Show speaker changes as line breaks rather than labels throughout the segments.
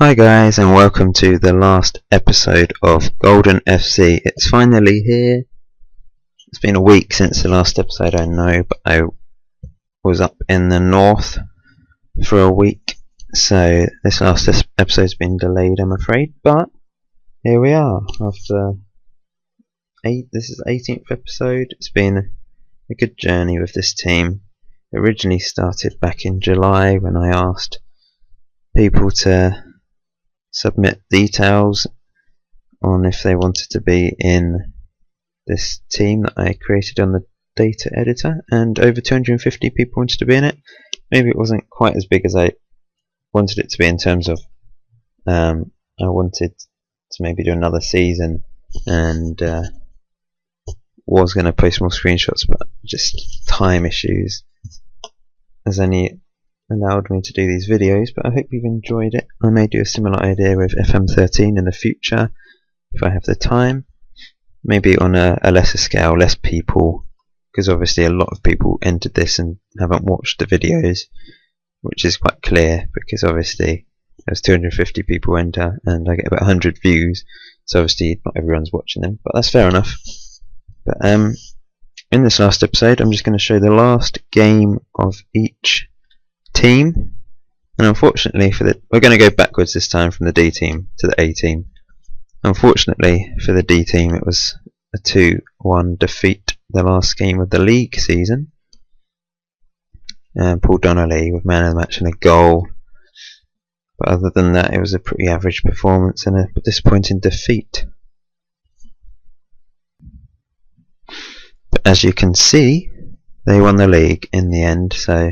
Hi guys, and welcome to the last episode of Golden FC. It's finally here. It's been a week since the last episode, I know, but I was up in the north for a week, so this last episode's been delayed, I'm afraid, but here we are after this is the 18th episode. It's been a good journey with this team. It originally started back in July when I asked people to submit details on if they wanted to be in this team that I created on the data editor, and over 250 people wanted to be in it. Maybe it wasn't quite as big as I wanted it to be in terms of I wanted to maybe do another season and was going to post more screenshots, but just time issues has only allowed me to do these videos. But I hope you've enjoyed it. I may do a similar idea with FM13 in the future if I have the time, maybe on a lesser scale, less people, because obviously a lot of people entered this and haven't watched the videos, which is quite clear because obviously there's 250 people enter and I get about 100 views, so obviously not everyone's watching them, but that's fair enough. But in this last episode I'm just going to show the last game of each team, and unfortunately we're going to go backwards this time from the D team to the A team. Unfortunately for the D team, it was a 2-1 defeat the last game of the league season. Paul Donnelly with man of the match and a goal, but other than that it was a pretty average performance and a disappointing defeat. But as you can see, they won the league in the end, so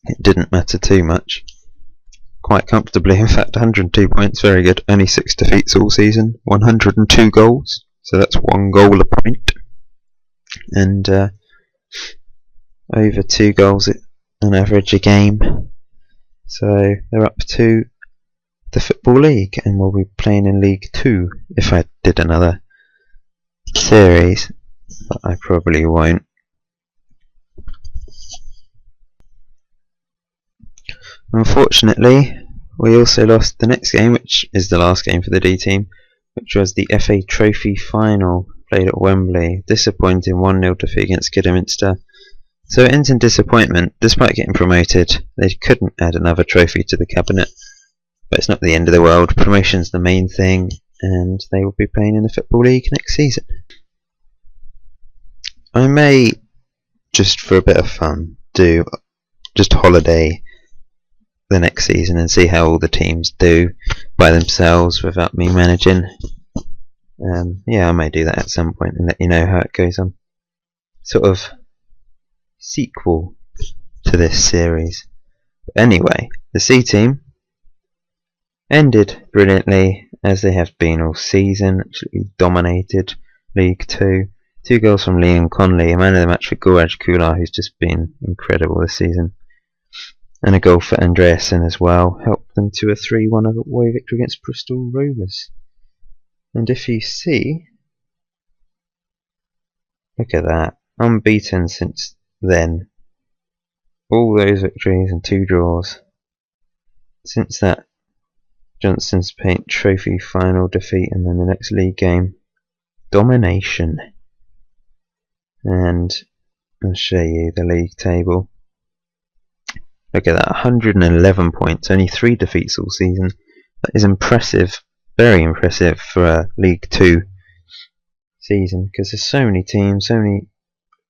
it didn't matter too much. Quite comfortably, in fact, 102 points, very good. Only 6 defeats all season, 102 goals, so that's 1 goal a point, and over 2 goals on average a game. So they're up to the Football League, and we'll be playing in League 2 if I did another series, but I probably won't. Unfortunately, we also lost the next game, which is the last game for the D team, which was the FA Trophy final played at Wembley. Disappointing 1-0 defeat against Kidderminster. So it ends in disappointment. Despite getting promoted, they couldn't add another trophy to the cabinet, but it's not the end of the world. Promotion's the main thing, and they will be playing in the Football League next season. I may, just for a bit of fun, do just a holiday the next season and see how all the teams do by themselves without me managing. Yeah, I may do that at some point and let you know how it goes on. Sort of sequel to this series. But anyway, the C team ended brilliantly, as they have been all season. Absolutely dominated League 2. 2 goals from Liam Conley, a man of the match for Gouraj Kular, who's just been incredible this season, and a goal for Andreasen as well, helped them to a 3-1 away victory against Bristol Rovers. And if you see, look at that, unbeaten since then. All those victories and 2 draws since that Johnson's Paint Trophy final defeat, and then the next league game, domination. And I'll show you the league table. Look at that, 111 points, only 3 defeats all season. That is impressive, very impressive for a League 2 season, because there's so many teams, so many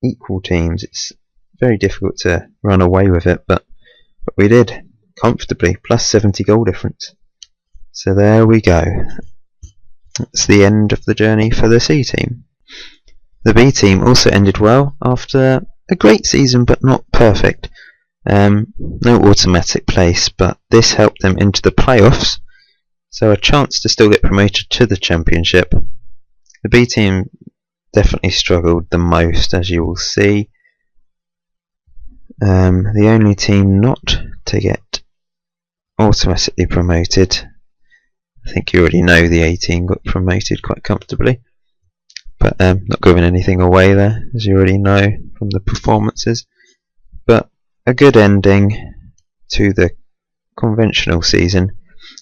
equal teams. It's very difficult to run away with it, but we did comfortably, plus 70 goal difference. So there we go. That's the end of the journey for the C team. The B team also ended well after a great season, but not perfect. No automatic place, but this helped them into the playoffs, so a chance to still get promoted to the Championship. The B team definitely struggled the most, as you will see. The only team not to get automatically promoted, I think you already know the A team got promoted quite comfortably, but not giving anything away there, as you already know from the performances. But a good ending to the conventional season.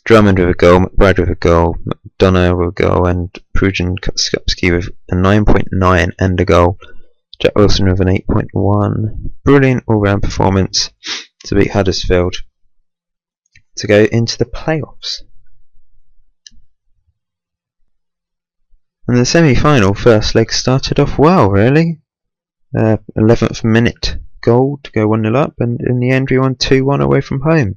Drummond with a goal, McBride with a goal, McDonough with a goal, and Prujan-Skupski with a 9.9 and a goal. Jack Wilson with an 8.1. Brilliant all-round performance to beat Huddersfield to go into the playoffs. And the semi-final first leg started off well, really. 11th minute goal to go 1-0 up, and in the end we won 2-1 away from home.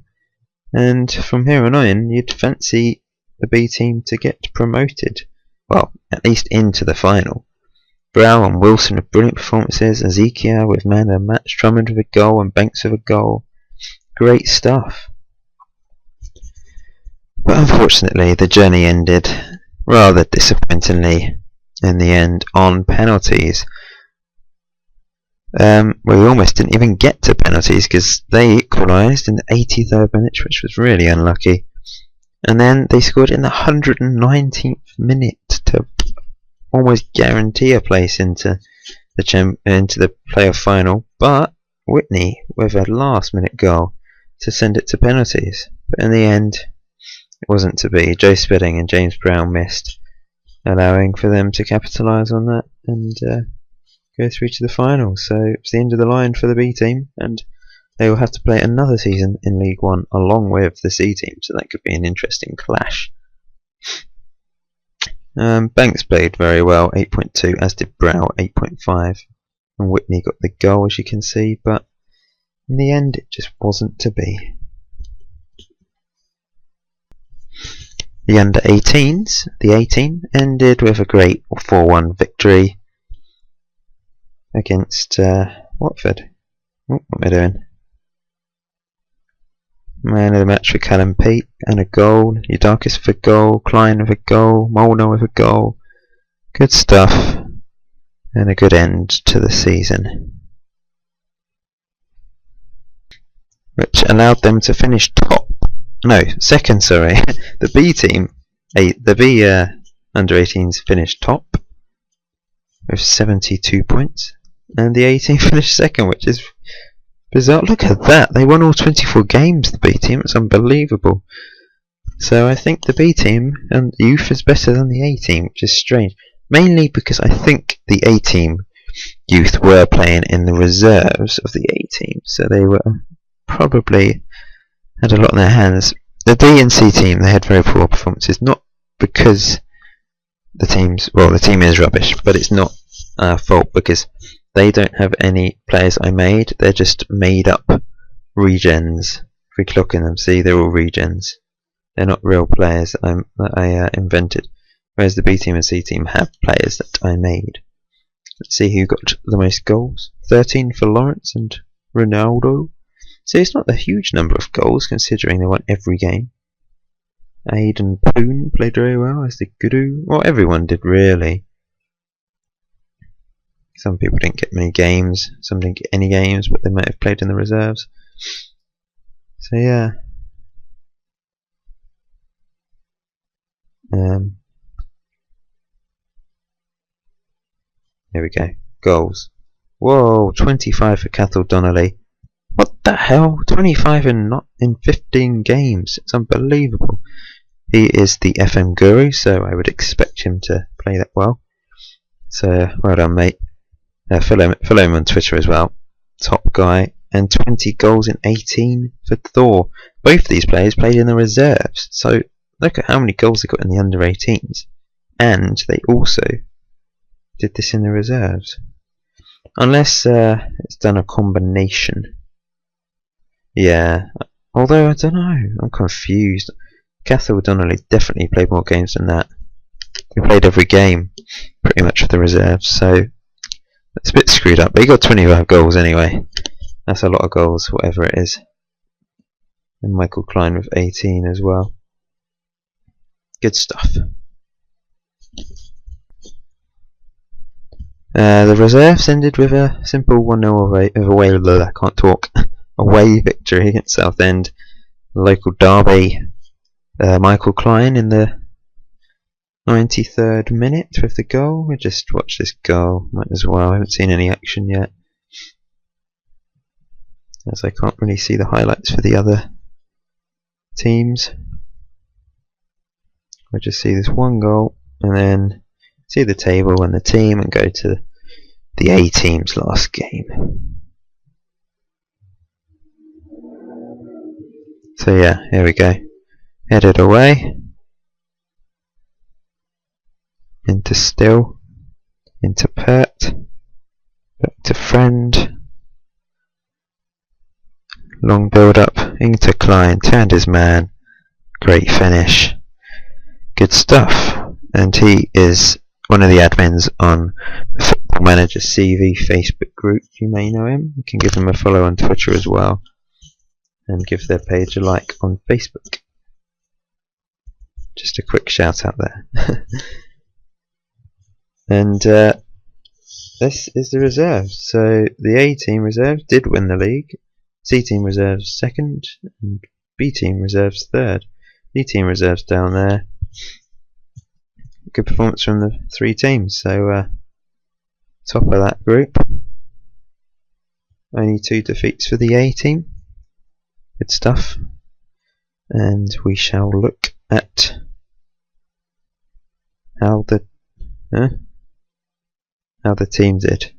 And from here on in, you'd fancy the B team to get promoted. Well, at least into the final. Brow and Wilson with brilliant performances, Ezekiel with man of the match, Drummond with a goal and Banks with a goal. Great stuff. But unfortunately the journey ended rather disappointingly in the end on penalties. We almost didn't even get to penalties because they equalised in the 83rd minute, which was really unlucky. And then they scored in the 119th minute to almost guarantee a place into the playoff final. But Whitney with a last-minute goal to send it to penalties. But in the end, it wasn't to be. Joe Spedding and James Brown missed, allowing for them to capitalise on that and go through to the final. So it's the end of the line for the B team, and they will have to play another season in League One along with the C team, so that could be an interesting clash. Banks played very well, 8.2, as did Brow, 8.5, and Whitney got the goal, as you can see, but in the end it just wasn't to be. The under-18s, the 18, ended with a great 4-1 victory against Watford. What am I doing? Man of the match for Callum Peake and a goal. Yudakis with a goal. Klein with a goal. Molnar with a goal. Good stuff. And a good end to the season, which allowed them to finish second. Sorry, the B team, the B under-18s finished top with 72 points, and the A team finished second, which is bizarre. Look at that! They won all 24 games. The B team, it's unbelievable. So I think the B team and youth is better than the A team, which is strange. Mainly because I think the A team youth were playing in the reserves of the A team, so they were probably had a lot in their hands. The B and C team, they had very poor performances, not because the team is rubbish, but it's not our fault because they don't have any players I made. They're just made up regens. If we look in them, see, they're all regens. They're not real players that I invented. Whereas the B team and C team have players that I made. Let's see who got the most goals. 13 for Lawrence and Ronaldo. So it's not a huge number of goals considering they won every game. Aidan Poon played very well, as did Gudu. Well, everyone did really. Some people didn't get many games, some didn't get any games, but they might have played in the reserves. So yeah. Here we go. Goals. Whoa, 25 for Cathal Donnelly. What the hell? 25 in 15 games. It's unbelievable. He is the FM guru, so I would expect him to play that well. So, well done, mate. Follow him on Twitter as well. Top guy. And 20 goals in 18 for Thor. Both of these players played in the reserves. So, look at how many goals they got in the under-18s. And they also did this in the reserves. Unless it's done a combination. Yeah. Although, I don't know. I'm confused. Cathal Donnelly definitely played more games than that. He played every game, pretty much, for the reserves. So, it's a bit screwed up. But he got 25 goals anyway. That's a lot of goals, whatever it is. And Michael Klein with 18 as well. Good stuff. The reserves ended with a simple 1-0 away victory against Southend. The local derby. Michael Klein in the 93rd minute with the goal. We just watched this goal, might as well. I haven't seen any action yet, as I can't really see the highlights for the other teams. we'll just see this one goal and then see the table and the team and go to the A team's last game. So yeah, here we go. Headed away into Still, into Pert, back to Friend, long build up into Klein, turned his man, great finish, good stuff. And he is one of the admins on the Football Manager CV Facebook group. You may know him. You can give him a follow on Twitter as well, and give their page a like on Facebook. Just a quick shout out there. And this is the reserves. So the A team reserves did win the league. C team reserves second, and B team reserves third. D team reserves down there. Good performance from the three teams. So top of that group. Only 2 defeats for the A team. Good stuff. And we shall look at how the team did.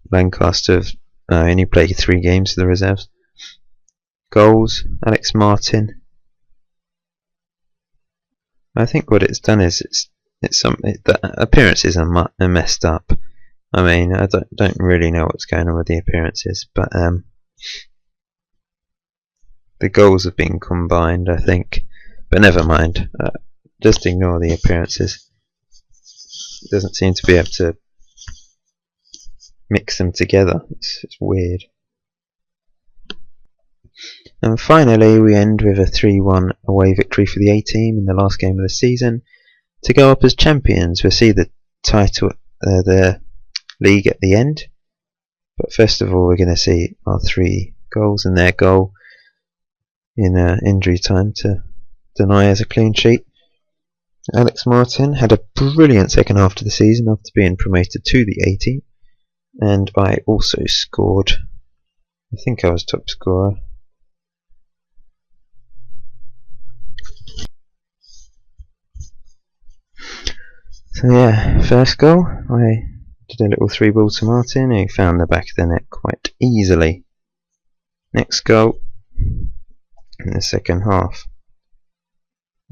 Lancaster have only played 3 games for the reserves. Goals, Alex Martin. I think what it's done is the appearances are messed up. I mean, I don't really know what's going on with the appearances, but the goals have been combined, I think. But never mind. Just ignore the appearances. It doesn't seem to be able to mix them together. It's weird. And finally, we end with a 3-1 away victory for the A team in the last game of the season to go up as champions. We'll see the title, the league at the end. But first of all, we're going to see our 3 goals and their goal in injury time to deny us a clean sheet. Alex Martin had a brilliant second half to the season after being promoted to the A team, and I also scored. I think I was top scorer. So yeah, first goal, I did a little 3-ball to Martin, who found the back of the net quite easily. Next goal in the second half.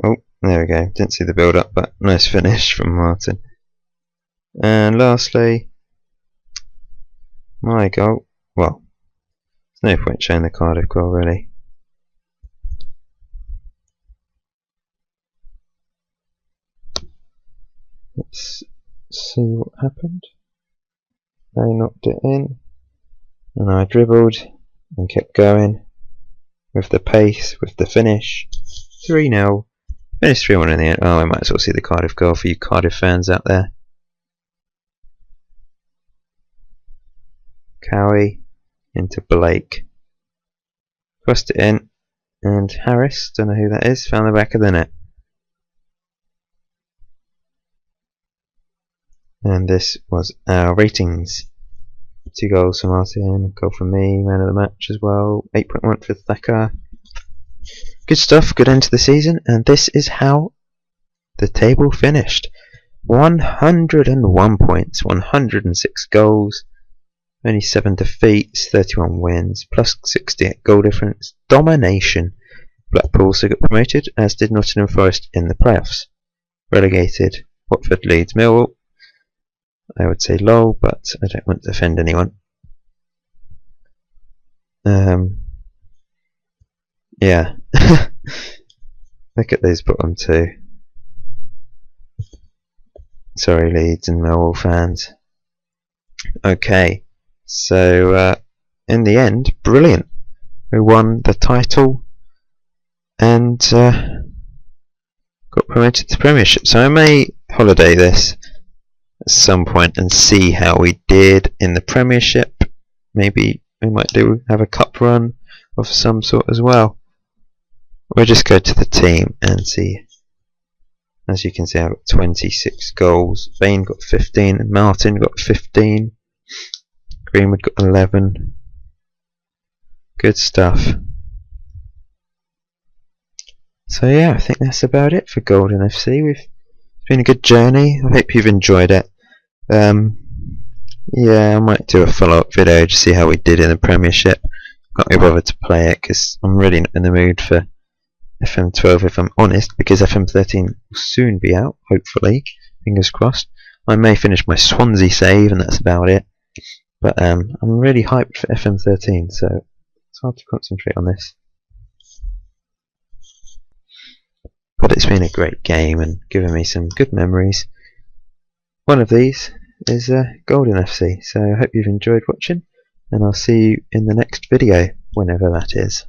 Oh, there we go. Didn't see the build up, but nice finish from Martin. And lastly, my goal. Well, there's no point showing the Cardiff goal really. Let's see what happened. I knocked it in, and I dribbled and kept going with the pace, with the finish. 3-0. Finished 3-1 in the end. Oh, I might as well see the Cardiff goal for you Cardiff fans out there. Cowie into Blake. Crossed it in, and Harris, don't know who that is, found the back of the net. And this was our ratings. 2 goals for Martin, a goal from me, man of the match as well. 8.1 for Thacker. Good stuff, good end to the season, and this is how the table finished. 101 points, 106 goals, only 7 defeats, 31 wins, plus 68 goal difference, domination. Blackpool also got promoted, as did Nottingham Forest in the playoffs. Relegated, Watford, Leeds, Millwall. I would say lol, but I don't want to offend anyone. Yeah. Look at those bottom 2. Sorry, Leeds and Millwall fans. Okay, so in the end, brilliant. We won the title and got promoted to Premiership. So I may holiday this at some point and see how we did in the Premiership. Maybe we might have a cup run of some sort as well. We'll just go to the team and see. As you can see, I've got 26 goals. Bain got 15, Martin got 15, Greenwood got 11. Good stuff. So yeah, I think that's about it for Golden FC. It's been a good journey. I hope you've enjoyed it. Yeah, I might do a follow-up video to see how we did in the Premiership. Can't be bothered to play it because I'm really not in the mood for FM12 if I'm honest, because FM13 will soon be out, hopefully, fingers crossed. I may finish my Swansea save and that's about it, but I'm really hyped for FM13, so it's hard to concentrate on this. But it's been a great game and given me some good memories. One of these is Golden FC, so I hope you've enjoyed watching, and I'll see you in the next video, whenever that is.